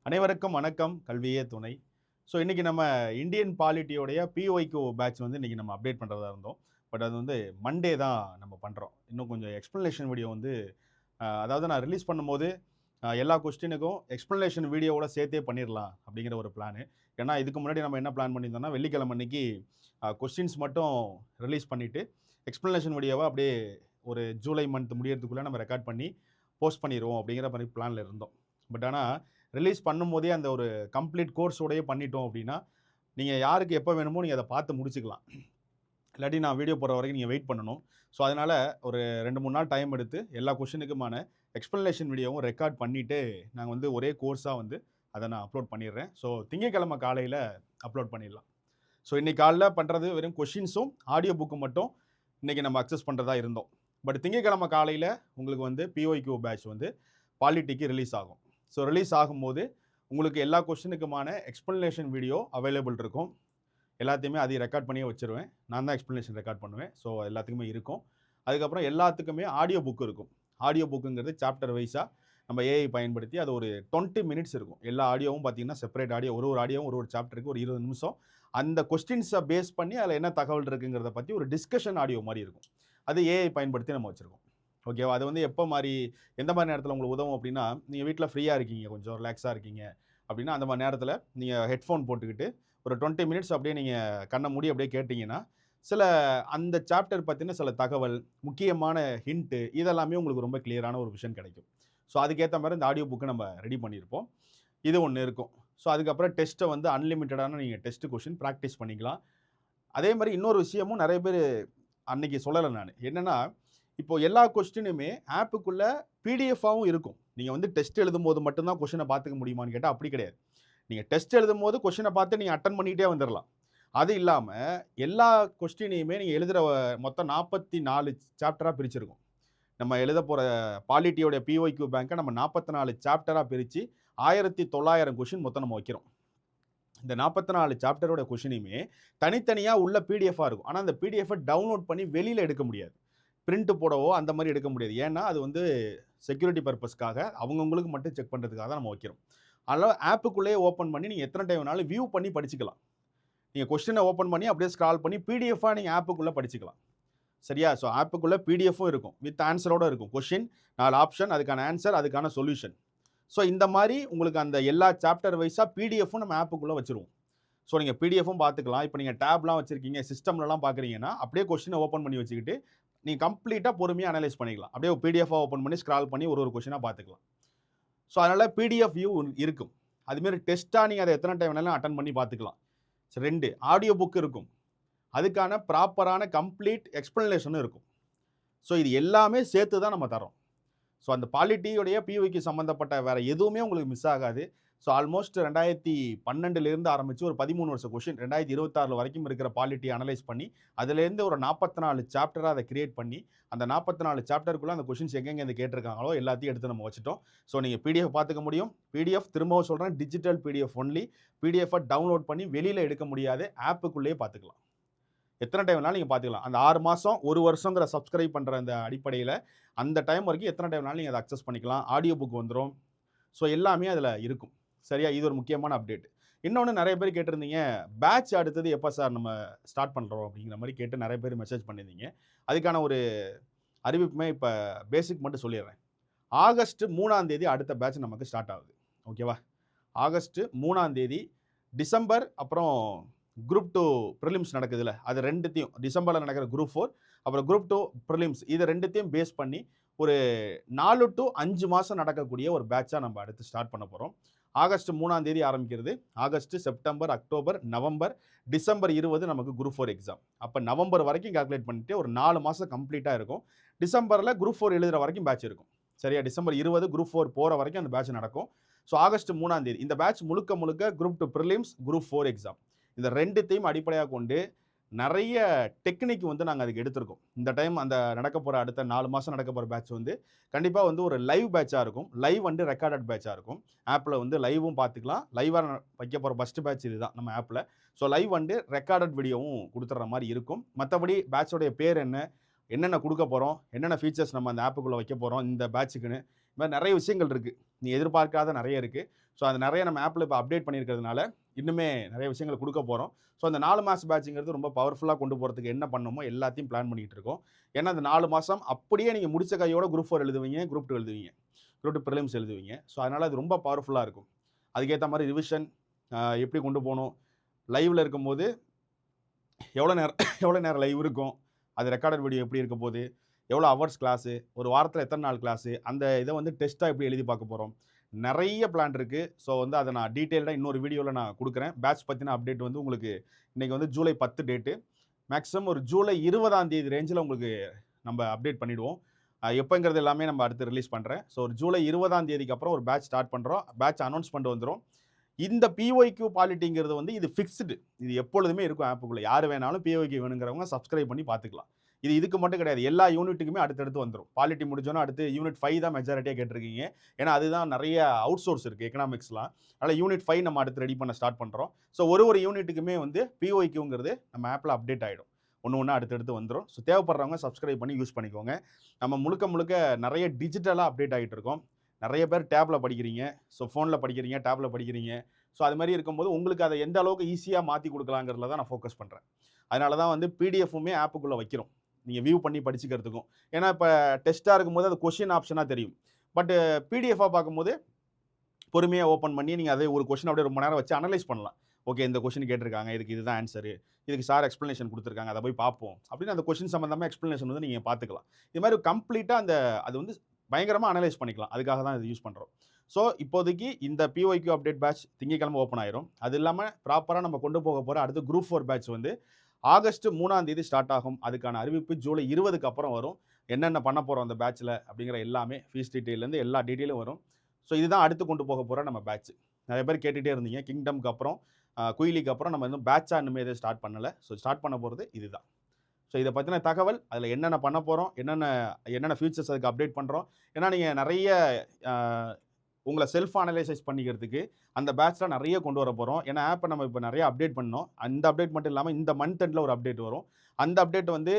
அனைவருக்கும் வணக்கம். கல்வியே துணை. ஸோ இன்னைக்கு நம்ம இந்தியன் பாலிட்டியோடைய பிஒய்க்யூ பேட்ச் வந்து இன்னைக்கு நம்ம அப்டேட் பண்ணுறதா இருந்தோம். பட் அது வந்து மண்டே தான் நம்ம பண்ணுறோம். இன்னும் கொஞ்சம் எக்ஸ்ப்ளனேஷன் வீடியோ வந்து அதாவது நான் ரிலீஸ் பண்ணும்போது எல்லா கொஸ்டினுக்கும் எக்ஸ்ப்ளனேஷன் வீடியோவோட சேர்த்தே பண்ணிடலாம் அப்படிங்கிற ஒரு பிளான். ஏன்னா இதுக்கு முன்னாடி நம்ம என்ன பிளான் பண்ணியிருந்தோம்னா வெள்ளிக்கிழமை அன்னைக்கு கொஸ்டின்ஸ் மட்டும் ரிலீஸ் பண்ணிவிட்டு எக்ஸ்ப்ளனேஷன் வீடியோவை அப்படியே ஒரு ஜூலை மந்த் முடியறதுக்குள்ளே நம்ம ரெக்கார்ட் பண்ணி போஸ்ட் பண்ணிடுவோம் அப்படிங்கிற மாதிரி பிளானில் இருந்தோம். பட் ஆனால் ரிலீஸ் பண்ணும்போதே அந்த ஒரு கம்ப்ளீட் கோர்ஸோடையே பண்ணிட்டோம் அப்படின்னா நீங்கள் யாருக்கு எப்போ வேணுமோ நீங்கள் அதை பார்த்து முடிச்சுக்கலாம். இல்லாட்டி நான் வீடியோ போடுற வரைக்கும் நீங்கள் வெயிட் பண்ணணும். ஸோ அதனால் ஒரு 2-3 நாள் டைம் எடுத்து எல்லா கொஷினுக்குமான எக்ஸ்ப்ளனேஷன் வீடியோவும் ரெக்கார்ட் பண்ணிவிட்டு நாங்கள் வந்து ஒரே கோர்ஸாக வந்து அதை நான் அப்லோட் பண்ணிடுறேன். ஸோ திங்கட்கிழமை காலையில் அப்லோட் பண்ணிடலாம். ஸோ இன்றைக்கி காலைல பண்ணுறது வெறும் கொஷின்ஸும் ஆடியோ புக்கு மட்டும் இன்றைக்கி நம்ம அக்சஸ் பண்ணுறதா இருந்தோம். பட் திங்கட்கிழமை காலையில் உங்களுக்கு வந்து பிஒய்க்யூ பேட்ச் வந்து பாலிட்டிக்கு ரிலீஸ் ஆகும். ஸோ ரிலீஸ் ஆகும்போது உங்களுக்கு எல்லா கொஸ்டினுக்குமான எக்ஸ்ப்ளனேஷன் வீடியோ அவைலபிள் இருக்கும். எல்லாத்தையுமே அதை ரெக்கார்ட் பண்ணியே வச்சுருவேன். நான் தான் எக்ஸ்ப்ளனேஷன் ரெக்கார்ட் பண்ணுவேன். ஸோ எல்லாத்துக்குமே இருக்கும். அதுக்கப்புறம் எல்லாத்துக்குமே ஆடியோ புக் இருக்கும். ஆடியோ புக்குங்கிறது சாப்டர் வைஸாக நம்ம ஏஐ பயன்படுத்தி அது ஒரு 20 மினிட்ஸ் இருக்கும். எல்லா ஆடியோவும் பார்த்தீங்கன்னா செப்பரேட் ஆடியோ, ஒரு ஆடியோவும் ஒரு சாப்டருக்கு ஒரு 20 நிமிஷம். அந்த கொஸ்டின்ஸை பேஸ் பண்ணி அதில் என்ன தகவல் இருக்குங்கிறத பற்றி ஒரு டிஸ்கஷன் ஆடியோ மாதிரி இருக்கும். அது ஏஐ பயன்படுத்தி நம்ம வச்சுருக்கோம். ஓகேவா? அது வந்து எப்போ மாதிரி எந்த மாதிரி நேரத்தில் உங்களுக்கு உதவும் அப்படின்னா, நீங்கள் வீட்டில் ஃப்ரீயாக இருக்கீங்க, கொஞ்சம் ரிலாக்ஸாக இருக்கீங்க அப்படின்னா, அந்த மாதிரி நேரத்தில் நீங்கள் ஹெட்ஃபோன் போட்டுக்கிட்டு ஒரு 20 மினிட்ஸ் அப்படியே நீங்கள் கண்ணை மூடி அப்படியே கேட்டிங்கன்னா, சில அந்த சாப்டர் பற்றின சில தகவல், முக்கியமான ஹிண்ட்டு இதெல்லாமே உங்களுக்கு ரொம்ப கிளியரான ஒரு விஷயம் கிடைக்கும். ஸோ அதுக்கேற்ற மாதிரி இந்த ஆடியோ புக்கை நம்ம ரெடி பண்ணியிருப்போம். இது ஒன்று இருக்கும். ஸோ அதுக்கப்புறம் டெஸ்ட்டை வந்து அன்லிமிட்டடான நீங்கள் டெஸ்ட் கொஷின் ப்ராக்டிஸ் பண்ணிக்கலாம். அதே மாதிரி இன்னொரு விஷயமும் நிறைய பேர் அன்னைக்கு சொல்லலை நான். என்னென்னா, இப்போ எல்லா கொஸ்டினுமே ஆப்புக்குள்ள பிடிஎஃபாகவும் இருக்கும். நீங்கள் வந்து டெஸ்ட் எழுதும்போது மட்டும்தான் கொஷினை பார்த்துக்க முடியுமான்னு கேட்டால் அப்படி கிடையாது. நீங்கள் டெஸ்ட் எழுதும்போது கொஷினை பார்த்து நீங்கள் அட்டன் பண்ணிகிட்டே வந்துடலாம். அது இல்லாமல் எல்லா கொஸ்டினையுமே நீங்கள் எழுதுகிற மொத்தம் 44 சாப்டராக பிரிச்சிருக்கும். நம்ம எழுத போகிற பாலிட்டியோடைய பிஒய்க்யூ பேங்கை நம்ம 44 சாப்டராக பிரித்து 1900 கொஷின் மொத்தம் நம்ம வைக்கிறோம். இந்த 44 சாப்டரோட கொஷினையுமே தனித்தனியாக உள்ள பிடிஎஃபாக இருக்கும். ஆனால் அந்த பிடிஎஃபை டவுன்லோட் பண்ணி வெளியில் எடுக்க முடியாது. பிரிண்ட் போடவோ அந்த மாதிரி எடுக்க முடியாது. ஏன்னா அது வந்து செக்யூரிட்டி பர்பஸ்க்காக அவங்கவுங்களுக்கு மட்டும் செக் பண்ணுறதுக்காக தான் நம்ம வைக்கிறோம். அதனால் ஆப்புக்குள்ளேயே ஓப்பன் பண்ணி நீங்கள் எத்தனை டைம் வேணாலும் வியூ பண்ணி படிச்சுக்கலாம். நீங்கள் கொஸ்டினை ஓப்பன் பண்ணி அப்படியே ஸ்க்ரால் பண்ணி பிடிஎஃபாக நீங்கள் ஆப்புக்குள்ளே படிச்சுக்கலாம். சரியா? ஸோ ஆப்புக்குள்ளே பிடிஎஃப்பும் இருக்கும், வித் ஆன்சரோடு இருக்கும். கொஷின் 4 ஆப்ஷன், அதுக்கான ஆன்சர், அதுக்கான சொல்யூஷன். ஸோ இந்த மாதிரி உங்களுக்கு அந்த எல்லா சாப்டர் வைஸாக பிடிஎஃப்பும் நம்ம ஆப்புக்குள்ளே வச்சுருவோம். ஸோ நீங்கள் பிடிஎஃப்பும் பார்த்துக்கலாம். இப்போ நீங்கள் டேப்லாம் வச்சுருக்கீங்க, சிஸ்டம்லலாம் பார்க்குறீங்கன்னா அப்படியே கொஸ்டினை ஓப்பன் பண்ணி வச்சுக்கிட்டு நீங்கள் கம்ப்ளீட்டாக பொறுமையாக அனலைஸ் பண்ணிக்கலாம். அப்படியே பிடிஎஃபாக ஓப்பன் பண்ணி ஸ்க்ரால் பண்ணி ஒரு கொஷினாக பார்த்துக்கலாம். ஸோ அதனால் பிடிஎஃப் வியூ இருக்கும். அதுமாரி டெஸ்ட்டாக நீங்கள் அதை எத்தனை டைம் வேணாலும் அட்டன் பண்ணி பார்த்துக்கலாம். 2 ஆடியோ புக் இருக்கும். அதுக்கான ப்ராப்பரான கம்ப்ளீட் எக்ஸ்ப்ளனேஷனும் இருக்கும். ஸோ இது எல்லாமே சேர்த்து தான் நம்ம தரோம். ஸோ அந்த பாலிட்டியோடைய பிஒய்க்கு சம்மந்தப்பட்ட வேறு எதுவுமே உங்களுக்கு மிஸ் ஆகாது. ஸோ ஆல்மோஸ்ட் 2012லேருந்து ஆரம்பித்து ஒரு 13 வருஷம் கொஷின் 2026 வரைக்கும் இருக்கிற பாலிட்டி அனலைஸ் பண்ணி அதுலேருந்து ஒரு 44 சாப்டராக அதை கிரியேட் பண்ணி அந்த 44 சாப்டருக்குள்ளே அந்த கொஷின்ஸ் எங்கெங்கே கேட்டிருக்காங்களோ எல்லாத்தையும் எடுத்து நம்ம வச்சுட்டோம். ஸோ நீங்கள் பிடிஎஃப் பார்த்துக்க முடியும். பிடிஎஃப் திரும்பவும் சொல்கிறேன், டிஜிட்டல் பிடிஎஃப் ஒன்லி. பிடிஎஃபை டவுன்லோட் பண்ணி வெளியில் எடுக்க முடியாது, ஆப்புக்குள்ளேயே பார்த்துக்கலாம். எத்தனை டைம் வேணாலும் நீங்கள் பார்த்துக்கலாம். அந்த 6 மாதம் 1 வருஷங்கிற சப்ஸ்கிரைப் பண்ணுற அந்த அடிப்படையில் அந்த டைம் வரைக்கும் எத்தனை டைம் வேணாலும் நீங்கள் அதை அக்சஸ் பண்ணிக்கலாம். ஆடியோ புக் வந்துடும். ஸோ எல்லாமே அதில் இருக்கும். சரியா? இது ஒரு முக்கியமான அப்டேட். இன்னொன்று நிறைய பேர் கேட்டிருந்தீங்க, பேட்ச் அடுத்தது எப்போ சார் நம்ம ஸ்டார்ட் பண்ணுறோம் அப்படிங்கிற மாதிரி கேட்டு நிறைய பேர் மெசேஜ் பண்ணியிருந்தீங்க. அதுக்கான ஒரு அறிவிப்புமே இப்போ பேசிக் மட்டும் சொல்லிடுறேன். ஆகஸ்ட் 3ஆம் தேதி அடுத்த பேட்ச் நமக்கு ஸ்டார்ட் ஆகுது. ஓகேவா? ஆகஸ்ட் 3ஆம் தேதி டிசம்பர் அப்புறம் குரூப் 2 ப்ரிலிம்ஸ் நடக்குதுல்ல, அது ரெண்டுத்தையும் டிசம்பரில் நடக்கிற குரூப் 4 அப்புறம் குரூப் 2 ப்ரிலிம்ஸ் இது ரெண்டுத்தையும் பேஸ் பண்ணி ஒரு 4 to 5 மாதம் நடக்கக்கூடிய ஒரு பேட்சாக நம்ம அடுத்து ஸ்டார்ட் பண்ண போகிறோம். ஆகஸ்ட் 3ஆம் தேதி ஆரம்பிக்கிறது. August, September, October, November, December 20 நமக்கு குரூப் 4 எக்ஸாம். அப்போ நவம்பர் வரைக்கும் கால்குலேட் பண்ணிட்டு ஒரு 4 மாதம் கம்ப்ளீட்டாக இருக்கும். டிசம்பரில் குரூப் 4 எழுதுகிற வரைக்கும் பேட்ச் இருக்கும். சரியா? டிசம்பர் 20 குரூப் 4 போகிற வரைக்கும் அந்த பேட்ச் நடக்கும். ஸோ ஆகஸ்ட் 3ஆம் தேதி இந்த பேட்ச் முழுக்க முழுக்க குரூப் 2 ப்ரிலிம்ஸ், குரூப் 4 எக்ஸாம் இந்த ரெண்டுத்தையும் அடிப்படையாக கொண்டு நிறைய டெக்னிக் வந்து நாங்கள் அதுக்கு எடுத்திருக்கோம். இந்த டைம் அந்த நடக்க போகிற அடுத்த 4 மாதம் நடக்க போகிற பேட்ச் வந்து கண்டிப்பாக வந்து ஒரு லைவ் பேட்சாக இருக்கும். லைவ் வந்து ரெக்கார்டட் பேட்சாக இருக்கும். ஆப்பில் வந்து லைவும் பார்த்துக்கலாம். லைவாக வைக்க போகிற ஃபஸ்ட்டு பேட்ச் இது தான் நம்ம ஆப்பில். ஸோ லைவ் வந்து ரெக்கார்டட் வீடியோவும் கொடுத்துட்ற மாதிரி இருக்கும். மற்றபடி பேட்சோடைய பேர் என்ன, என்னென்ன கொடுக்க போகிறோம், என்னென்ன ஃபீச்சர்ஸ் நம்ம அந்த ஆப்புக்குள்ளே வைக்க போகிறோம் இந்த பேட்சுக்குன்னு, இது மாதிரி நிறைய விஷயங்கள் இருக்குது. நீ எதிர்பார்க்காத நிறைய இருக்குது. ஸோ அது நிறைய நம்ம ஆப்பில் இப்போ அப்டேட் பண்ணியிருக்கிறதுனால இன்னுமே நிறைய விஷயங்கள் கொடுக்க போகிறோம். ஸோ அந்த 4 மாத பேட்சுங்கிறது ரொம்ப பவர்ஃபுல்லாக கொண்டு போகிறதுக்கு என்ன பண்ணணுமோ எல்லாத்தையும் பிளான் பண்ணிகிட்டு இருக்கோம். ஏன்னா அந்த 4 மாதம் அப்படியே நீங்கள் முடிச்ச கையோட குரூப் 4 எழுதுவீங்க, குரூப் 2 எழுதுவீங்க, குரூப் 2 ப்ரிலிம்ஸ் எழுதுவீங்க. ஸோ அதனால் அது ரொம்ப பவர்ஃபுல்லாக இருக்கும். அதுக்கேற்ற மாதிரி ரிவிஷன் எப்படி கொண்டு போகணும், லைவில் இருக்கும்போது எவ்வளோ நேரம் லைவ் இருக்கும், அது ரெக்கார்டட் வீடியோ எப்படி இருக்க போகுது, எவ்வளோ ஹவர்ஸ் கிளாஸு, ஒரு வாரத்தில் எத்தனை நாள் கிளாஸு, அந்த இதை வந்து டெஸ்ட்டாக எப்படி எழுதி பார்க்க போகிறோம், நிறைய பிளான் இருக்குது. ஸோ வந்து அதை நான் டீட்டெயில்டாக இன்னொரு வீடியோவில் நான் கொடுக்குறேன். பேட்ச் பற்றின அப்டேட் வந்து உங்களுக்கு இன்றைக்கி வந்து ஜூலை 10 டேட்டு, மேக்ஸிமம் ஒரு ஜூலை 20ஆம் தேதி ரேஞ்சில் உங்களுக்கு நம்ம அப்டேட் பண்ணிவிடுவோம். எப்போங்கிறது எல்லாமே நம்ம அடுத்து ரிலீஸ் பண்ணுறேன். ஸோ ஒரு ஜூலை 20ஆம் தேதிக்கு அப்புறம் ஒரு பேட்ச் ஸ்டார்ட் பண்ணுறோம். பேட்ச் அனௌன்ஸ்மெண்ட் வந்துடும். இந்த பிஒய்க்யூ பாலிட்டிங்கிறது வந்து இது ஃபிக்ஸ்டு, இது எப்பொழுதுமே இருக்கும் ஆப்புக்குள்ளே. யார் வேணாலும் பிஒய்க்யூ வேணுங்கிறவங்க சப்ஸ்கிரைப் பண்ணி பார்த்துக்கலாம். இது இதுக்கு மட்டும் கிடையாது, எல்லா யூனிட்டுக்குமே அடுத்தடுத்து வந்துடும். பாலிட்டி முடிஞ்சோன்னா அடுத்து யூனிட் 5 தான் மெஜாரிட்டியாக கேட்டிருக்கீங்க. ஏன்னா அதுதான் நிறைய அவுட் சோர்ஸ் இருக்குது எக்கனாமிக்ஸ்லாம். அதனால் யூனிட் 5 நம்ம அடுத்து ரெடி பண்ண ஸ்டார்ட் பண்ணுறோம். ஸோ ஒரு யூனிட்டுக்குமே வந்து பிஒய்க்யூங்கிறது நம்ம ஆப்பில் அப்டேட் ஆகிடும். ஒன்று அடுத்தடுத்து வந்துடும். ஸோ தேவைப்படுறவங்க சப்ஸ்கிரைப் பண்ணி யூஸ் பண்ணிக்கோங்க. நம்ம முழுக்க நிறைய டிஜிட்டலாக அப்டேட் ஆகிட்டு இருக்கோம். நிறைய பேர் டேப்பில் படிக்கிறீங்க, ஸோ ஃபோனில் படிக்கிறீங்க, டேப்பில் படிக்கிறீங்க. ஸோ அது மாதிரி இருக்கும்போது உங்களுக்கு அதை எந்த அளவுக்கு ஈஸியாக மாற்றி கொடுக்கலாங்கிறதுல தான் நான் ஃபோக்கஸ் பண்ணுறேன். அதனால தான் வந்து பிடிஎஃப்புமே ஆப்புக்குள்ளே வைக்கிறோம், நீங்கள் வியூ பண்ணி படிச்சுக்கிறதுக்கும். ஏன்னா இப்போ டெஸ்ட்டாக இருக்கும்போது அது கொஷின் ஆப்ஷனாக தெரியும். பட்டு பிடிஎஃபாக பார்க்கும்போது பொறுமையாக ஓப்பன் பண்ணி நீங்கள் அதே ஒரு கொஷின் அப்படியே ரொம்ப நேரம் வச்சு அனலைஸ் பண்ணலாம். ஓகே, இந்த கொஷின் கேட்டிருக்காங்க, இதுக்கு இதுதான் ஆன்சரு, இதுக்கு சார் எக்ஸ்ப்ளனேஷன் கொடுத்துருக்காங்க, அதை போய் பார்ப்போம் அப்படின்னு அந்த கொஷின் சம்மந்தமாக எக்ஸ்ப்ளனேஷன் வந்து நீங்கள் பார்த்துக்கலாம். இது மாதிரி கம்ப்ளீட்டாக அது வந்து பயங்கரமாக அனலைஸ் பண்ணிக்கலாம். அதுக்காக தான் இது யூஸ் பண்ணுறோம். ஸோ இப்போதைக்கு இந்த பிஒய்க்யூ அப்டேட் பேட்ச் திங்கட்கிழமை ஓப்பன் ஆயிரும். அது இல்லாமல் ப்ராப்பராக நம்ம கொண்டு போக போகிற அடுத்து குரூப் 4 பேட்ச் வந்து ஆகஸ்ட் 3ஆம் தேதி ஸ்டார்ட் ஆகும். அதுக்கான அறிவிப்பு ஜூலை 20க்கு அப்புறம் வரும். என்னென்ன பண்ண போகிறோம் அந்த பேட்சில் அப்படிங்கிற எல்லாமே ஃபீஸ் டீட்டெயிலேருந்து எல்லா டீட்டெயிலும் வரும். ஸோ இதுதான் அடுத்து கொண்டு போக போகிற நம்ம பேட்ச். நிறைய பேர் கேட்டுகிட்டே இருந்தீங்க, கிங்டம்க்கு அப்புறம் குயிலிக்கு அப்புறம் நம்ம இன்னும் பேட்சாக இன்னுமே எதுவும் ஸ்டார்ட் பண்ணலை. ஸோ ஸ்டார்ட் பண்ண போகிறது இதுதான். ஸோ இதை பற்றின தகவல், அதில் என்னென்ன பண்ண போகிறோம், என்னென்ன ஃபியூச்சர்ஸ் அதுக்கு அப்டேட் பண்ணுறோம். ஏன்னா நீங்கள் நிறைய உங்களை செல்ஃப் அனலைசைஸ் பண்ணிக்கிறதுக்கு அந்த பேட்சில் நிறைய கொண்டு வர போகிறோம். ஏன்னா ஆப்பை நம்ம இப்போ நிறைய அப்டேட் பண்ணோம். அந்த அப்டேட் மட்டும் இல்லாமல் இந்த மந்த் எண்டில் ஒரு அப்டேட் வரும். அந்த அப்டேட் வந்து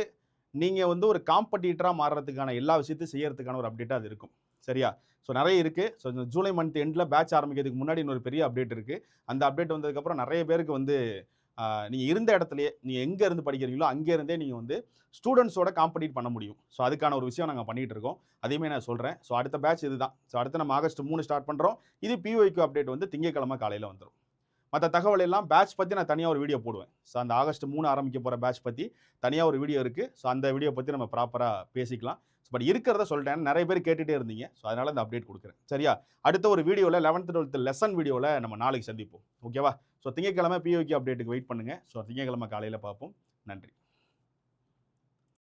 நீங்கள் வந்து ஒரு காம்படிட்டராக மாறுறதுக்கான எல்லா விஷயத்தையும் செய்யறதுக்கான ஒரு அப்டேட்டாக அது இருக்கும். சரியா? ஸோ நிறைய இருக்குது. ஸோ இந்த ஜூலை மந்த் எண்டில் பேட்ச் ஆரம்பிக்கிறதுக்கு முன்னாடி இன்னொரு பெரிய அப்டேட் இருக்குது. அந்த அப்டேட் வந்ததுக்கப்புறம் நிறைய பேருக்கு வந்து நீங்கள் இருந்த இடத்துலையே, நீங்கள் எங்கே இருந்து படிக்கிறீங்களோ அங்கேருந்தே நீங்கள் வந்து ஸ்டூடெண்ட்ஸோட காம்படிட் பண்ண முடியும். ஸோ அதுக்கான ஒரு விஷயம் நாங்கள் பண்ணிகிட்டு இருக்கோம். அதையுமே நான் சொல்கிறேன். ஸோ அடுத்த பேட்ச் இதுதான். ஸோ அடுத்து நம்ம ஆகஸ்ட் 3 ஸ்டார்ட் பண்ணுறோம். இது பிஒய்க்யூ அப்டேட் வந்து திங்கட்கிழமை காலையில் வந்துடும். மற்ற தகவல் எல்லாம் பேட்ச் பற்றி நான் தனியாக ஒரு வீடியோ போடுவேன். ஸோ அந்த ஆகஸ்ட் 3 ஆரம்பிக்க போகிற பேட்ச் பற்றி தனியாக ஒரு வீடியோ இருக்குது. ஸோ அந்த வீடியோ பற்றி நம்ம ப்ராப்பராக பேசிக்கலாம். பட் இருக்கிறத சொல்லிட்டேன், நிறைய பேர் கேட்டுகிட்டே இருந்தீங்க. ஸோ அதனால் இந்த அப்டேட் கொடுக்குறேன். சரியா? அடுத்த ஒரு வீடியோவில் 11th 12th லெசன் வீடியோவில் நம்ம நாளைக்கு சந்திப்போம். ஓகேவா? ஸோ திங்கட்கிழமை பிஒய்க்யூ அப்டேட்டுக்கு வெயிட் பண்ணுங்கள். ஸோ திங்கட்கிழமை காலையில் பார்ப்போம். நன்றி.